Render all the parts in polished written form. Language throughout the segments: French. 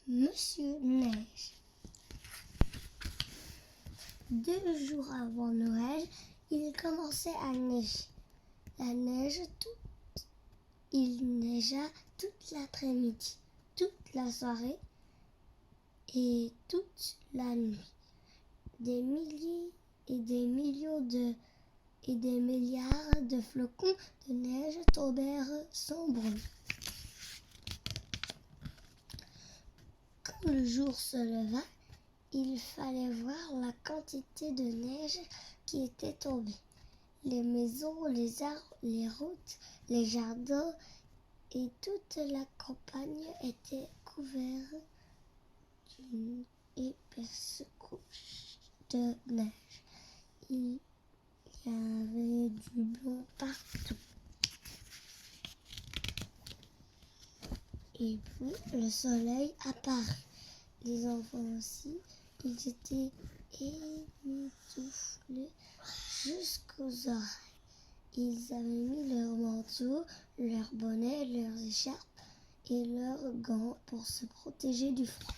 Monsieur Neige. 2 jours avant Noël, il commençait à neiger. La neige, il neigea toute l'après-midi, toute la soirée et toute la nuit. Des milliers et des millions et des milliards de flocons de neige tombèrent sans bruit. Quand le jour se leva, il fallait voir la quantité de neige qui était tombée. Les maisons, les arbres, les routes, les jardins et toute la campagne étaient couverts d'une épaisse couche de neige. Il y avait du blanc partout. Et puis le soleil apparut. Les enfants aussi, ils étaient émitouflés jusqu'aux oreilles. Ils avaient mis leurs manteaux, leurs bonnets, leurs écharpes et leurs gants pour se protéger du froid.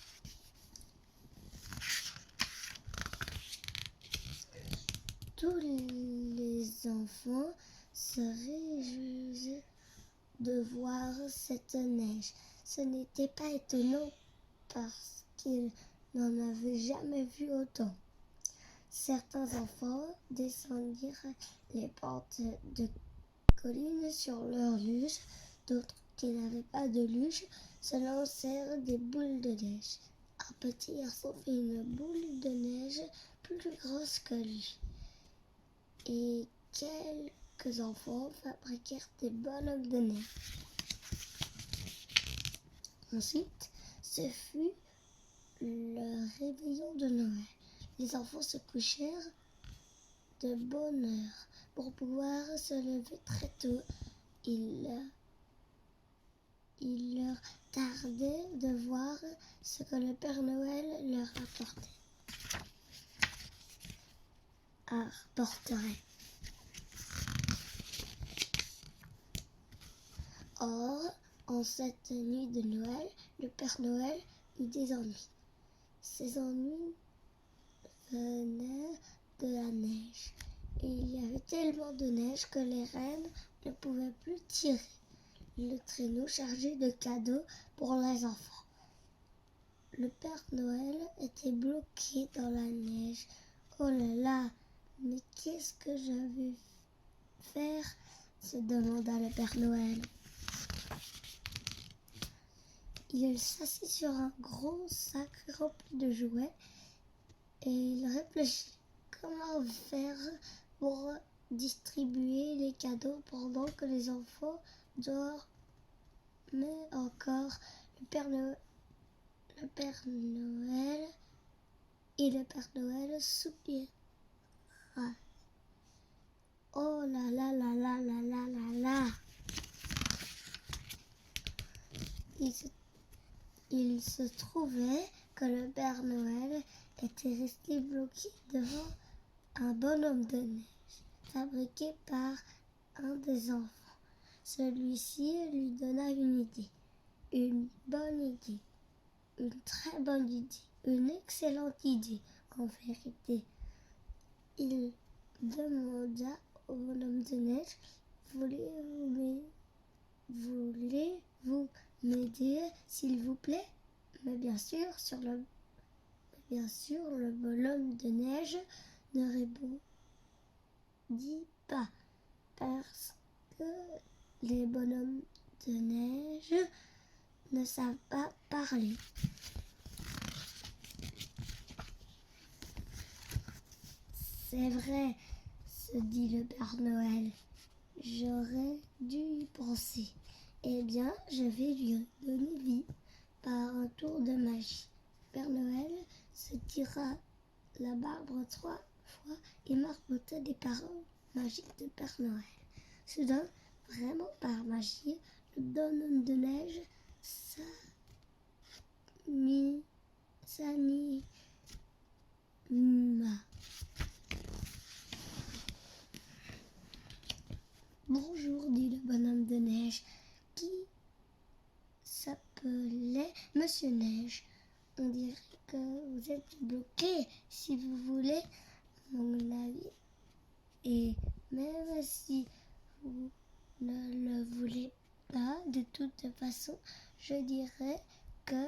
Tous les enfants se réjouissaient de voir cette neige. Ce n'était pas étonnant parce qu'ils n'en avaient jamais vu autant. Certains enfants descendirent les pentes de collines sur leurs luges, d'autres qui n'avaient pas de luge se lancèrent des boules de neige. Un petit garçon fit une boule de neige plus grosse que lui. Et quelques enfants fabriquèrent des bonhommes de neige. Ensuite, ce fut le réveillon de Noël. Les enfants se couchèrent de bonne heure pour pouvoir se lever très tôt. Il leur tardait de voir ce que le Père Noël leur apporterait. Or, en cette nuit de Noël, le Père Noël eut des ennuis. Ces ennuis venaient de la neige. Et il y avait tellement de neige que les rennes ne pouvaient plus tirer le traîneau chargé de cadeaux pour les enfants. Le Père Noël était bloqué dans la neige. Oh là là, mais qu'est-ce que je vais faire? Se demanda le Père Noël. Il s'assit sur un gros sac rempli de jouets et il réfléchit. Comment faire pour distribuer les cadeaux pendant que les enfants dorment encore? Le Père Noël et le Père Noël soupira. Oh là là là là là là là là! Il se trouvait que le Père Noël était resté bloqué devant un bonhomme de neige fabriqué par un des enfants. Celui-ci lui donna une idée, une bonne idée, une très bonne idée, une excellente idée en vérité. Il demanda au bonhomme de neige: Voulez-vous m'aider, s'il vous plaît? Mais bien sûr, le bonhomme de neige ne répondit pas, parce que les bonhommes de neige ne savent pas parler. C'est vrai, se dit le Père Noël, j'aurais dû y penser. Eh bien, je vais lui donner vie par un tour de magie. Père Noël se tira la barbe 3 fois et marmotta des paroles magiques de Père Noël. Soudain, vraiment par magie, le bonhomme de neige s'anima. Bonjour, dit le bonhomme de neige, qui s'appelait Monsieur Neige. on dirait que vous êtes bloqué, si vous voulez mon avis. Et même si vous ne le voulez pas, de toute façon, je dirais que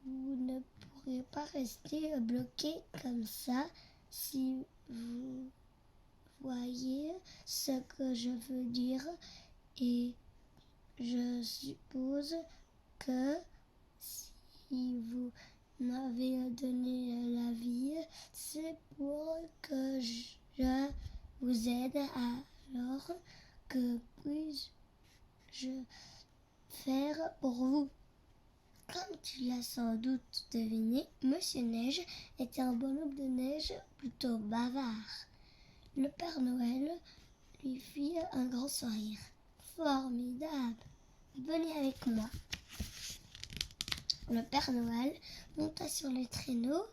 vous ne pourrez pas rester bloqué comme ça si vous voyez ce que je veux dire. Et je suppose que si vous m'avez donné la vie, c'est pour que je vous aide. Alors, que puis-je faire pour vous? Comme tu l'as sans doute deviné, Monsieur Neige était un bonhomme de neige plutôt bavard. Le Père Noël lui fit un grand sourire. Formidable! Venez avec moi. Le Père Noël monta sur le traîneau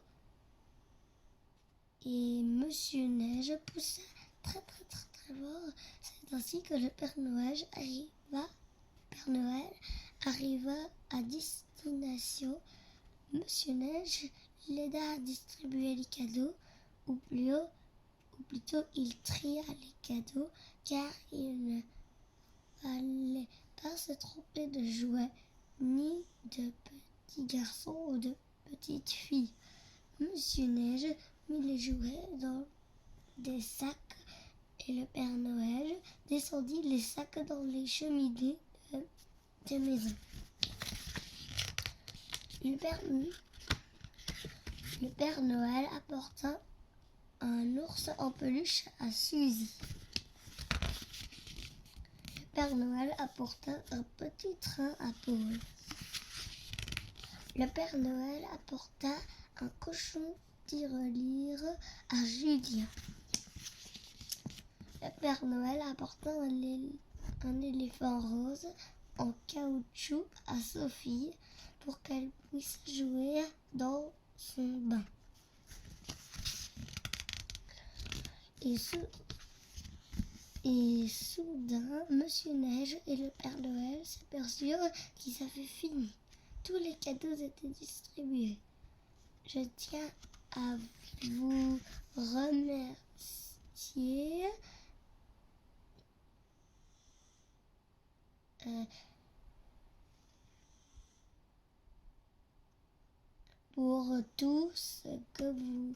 et Monsieur Neige poussa très fort. C'est ainsi que le Père Noël arriva à destination. Monsieur Neige l'aida à distribuer les cadeaux, ou plutôt il tria les cadeaux, car il ne fallait pas se tromper de jouets, ni de petits garçons ou de petites filles. Monsieur Neige mit les jouets dans des sacs et le Père Noël descendit les sacs dans les cheminées des maisons. Le Père Noël apporta un ours en peluche à Suzy. Le Père Noël apporta un petit train à Paul. Le Père Noël apporta un cochon tirelire à Julien. Le Père Noël apporta un éléphant rose en caoutchouc à Sophie pour qu'elle puisse jouer dans son bain. Et soudain, Monsieur Neige et le Père Noël s'aperçurent qu'ils avaient fini. Tous les cadeaux étaient distribués. Je tiens à vous remercier pour tout ce que vous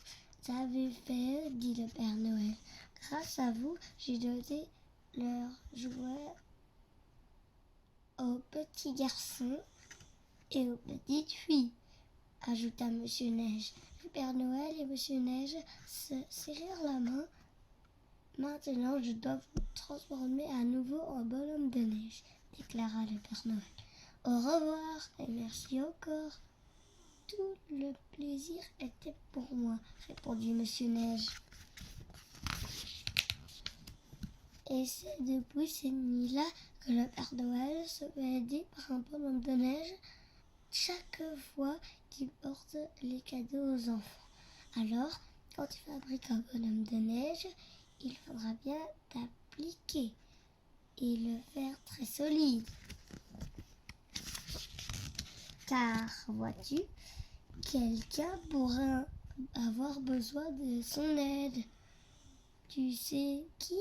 avez fait, dit le Père Noël. Grâce à vous, j'ai donné leurs jouets aux petits garçons et aux petites filles, ajouta Monsieur Neige. Le Père Noël et Monsieur Neige se serrèrent la main. Maintenant, je dois vous transformer à nouveau en bonhomme de neige, déclara le Père Noël. Au revoir et merci encore. Tout le plaisir était pour moi, répondit Monsieur Neige. Et c'est depuis ces nuits-là que le Père Noël se fait aider par un bonhomme de neige chaque fois qu'il porte les cadeaux aux enfants. Alors, quand tu fabriques un bonhomme de neige, il faudra bien t'appliquer et le faire très solide. Car, vois-tu, quelqu'un pourra avoir besoin de son aide. Tu sais qui ?